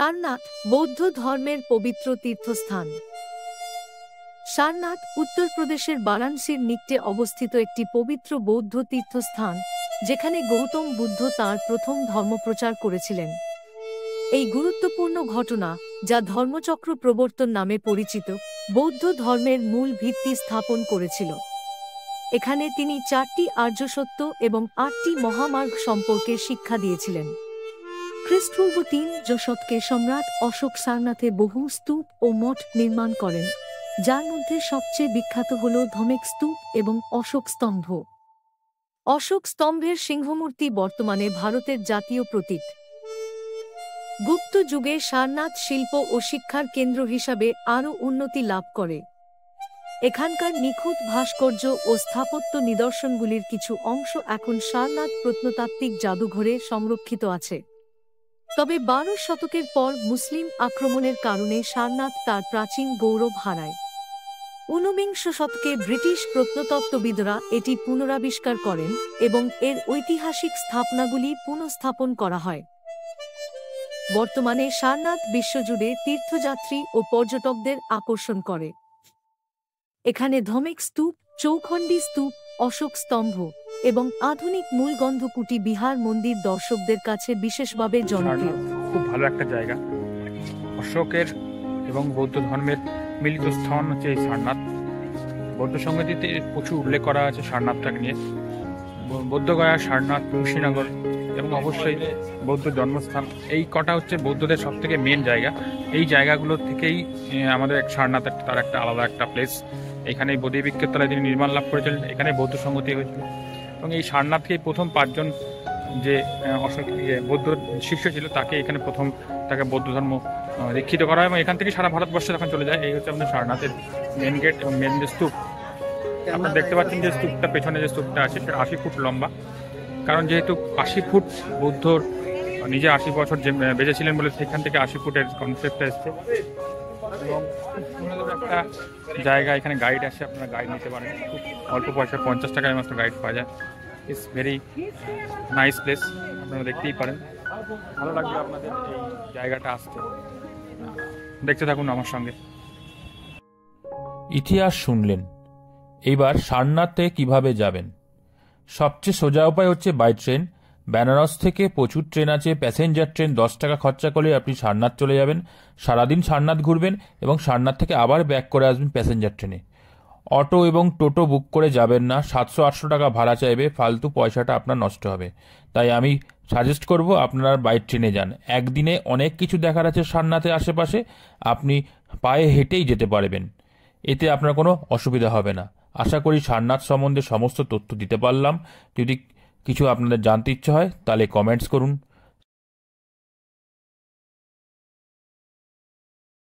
সারনাথ বৌদ্ধ ধর্মের পবিত্র তীর্থস্থান। সারনাথ উত্তরপ্রদেশের বারাণসীর নিকটে অবস্থিত একটি পবিত্র বৌদ্ধ তীর্থস্থান, যেখানে গৌতম বুদ্ধ তাঁর প্রথম ধর্মপ্রচার করেছিলেন। এই গুরুত্বপূর্ণ ঘটনা, যা ধর্মচক্র প্রবর্তন নামে পরিচিত, বৌদ্ধ ধর্মের মূল ভিত্তি স্থাপন করেছিল। এখানে তিনি 4টি আর্যসত্য এবং 8টি মহামার্গ সম্পর্কে শিক্ষা দিয়েছিলেন। খ্রিস্টপূর্ব 3 শতকে সম্রাট অশোক সারনাথে বহু স্তূপ ও মঠ নির্মাণ করেন, যার মধ্যে সবচেয়ে বিখ্যাত হল ধমেক স্তূপ এবং অশোক স্তম্ভ। অশোক স্তম্ভের সিংহমূর্তি বর্তমানে ভারতের জাতীয় প্রতীক। গুপ্ত যুগে সারনাথ শিল্প ও শিক্ষার কেন্দ্র হিসাবে আরও উন্নতি লাভ করে। এখানকার নিখুঁত ভাস্কর্য ও স্থাপত্য নিদর্শনগুলির কিছু অংশ এখন সারনাথ প্রত্নতাত্ত্বিক জাদুঘরে সংরক্ষিত আছে। তবে 12 শতকের পর মুসলিম আক্রমণের কারণে সারনাথ তার প্রাচীন গৌরব হারায়। 19 শতকে ব্রিটিশ প্রত্নতত্ত্ববিদরা এটি পুনরাবিষ্কার করেন এবং এর ঐতিহাসিক স্থাপনাগুলি পুনঃস্থাপন করা হয়। বর্তমানে সারনাথ বিশ্বজুড়ে তীর্থযাত্রী ও পর্যটকদের আকর্ষণ করে। এখানে ধমেক স্তূপ, চৌখণ্ডী স্তূপ, অশোক স্তম্ভ এবং আধুনিক মূলগন্ধকুটি বিহার মন্দির দর্শকদের কাছে বিশেষভাবে জনপ্রিয়। খুব ভালো একটা জায়গা। অশোকের এবং বৌদ্ধ ধর্মের মিলিত স্থান হচ্ছে এই সারনাথ। বৌদ্ধ সংগীতিতে প্রচুর উল্লেখ করা আছে সারনাথটাকে নিয়ে। বৌদ্ধগয়া, সারনাথ, তুলসীনগর এবং অবশ্যই বৌদ্ধ জন্মস্থান, এই কটা হচ্ছে বৌদ্ধদের সব থেকে মেন জায়গা। এই জায়গাগুলো থেকেই আমাদের সারনাথ তার একটা আলাদা একটা প্লেস। এখানে বোধি বৃক্ষের তলায় তিনি নির্মাণ লাভ করেছিলেন, এখানে বৌদ্ধ সংগতি হয়েছিল। এবং এই সারনাথকে প্রথম 5 জন যে অশোক বৌদ্ধ শিষ্য ছিল, তাকে এখানে প্রথম তাকে বৌদ্ধ ধর্ম দীক্ষিত করা হয় এবং এখান থেকে সারা ভারতবর্ষে তখন চলে যায়। এই হচ্ছে আমাদের সারনাথের মেন গেট এবং মেন যে স্তূপ। আপনারা দেখতে পাচ্ছেন যে স্তূপটা, পেছনে যে স্তূপটা আছে সেটা 80 ফুট লম্বা। কারণ যেহেতু 80 ফুট বৌদ্ধর নিজে 80 বছর যে বেঁচেছিলেন বলে সেখান থেকে 80 ফুটের কনসেপ্টটা এসছে। এবং একটা জায়গা, এখানে গাইড আছে, আপনারা গাইড নিতে পারেন। খুব অল্প পয়সা, 50 টাকায় মাত্র গাইড পাওয়া যায়। ইটস ভেরি নাইস প্লেস, আপনারা দেখতেই পারেন। ভালো লাগবে আপনাদের এই জায়গাটা আসতে। দেখতে থাকুন আমার সঙ্গে। ইতিহাস শুনলেন, এইবার সারনাথে কিভাবে যাবেন। সবচেয়ে সোজা উপায় হচ্ছে বাই ট্রেন। বেনারস থেকে প্রচুর ট্রেন আছে, প্যাসেঞ্জার ট্রেন। 10 টাকা খরচা করলে আপনি সারনাথ চলে যাবেন। সারাদিন সারনাথ ঘুরবেন এবং সারনাথ থেকে আবার ব্যাক করে আসবেন প্যাসেঞ্জার ট্রেনে। অটো এবং টোটো বুক করে যাবেন না, 700-800 টাকা ভাড়া চাইবে, ফালতু পয়সাটা আপনার নষ্ট হবে। তাই আমি সাজেস্ট করব আপনারা বাই ট্রেনে যান। একদিনে অনেক কিছু দেখার আছে সারনাথের আশেপাশে, আপনি পায়ে হেঁটেই যেতে পারবেন। এতে আপনার কোনো অসুবিধা হবে না। আশা করি সারনাথ সম্বন্ধে সমস্ত তথ্য দিতে পারলাম। যদি কিছু আপনাদের জানতে ইচ্ছে হয় তাহলে কমেন্টস করুন।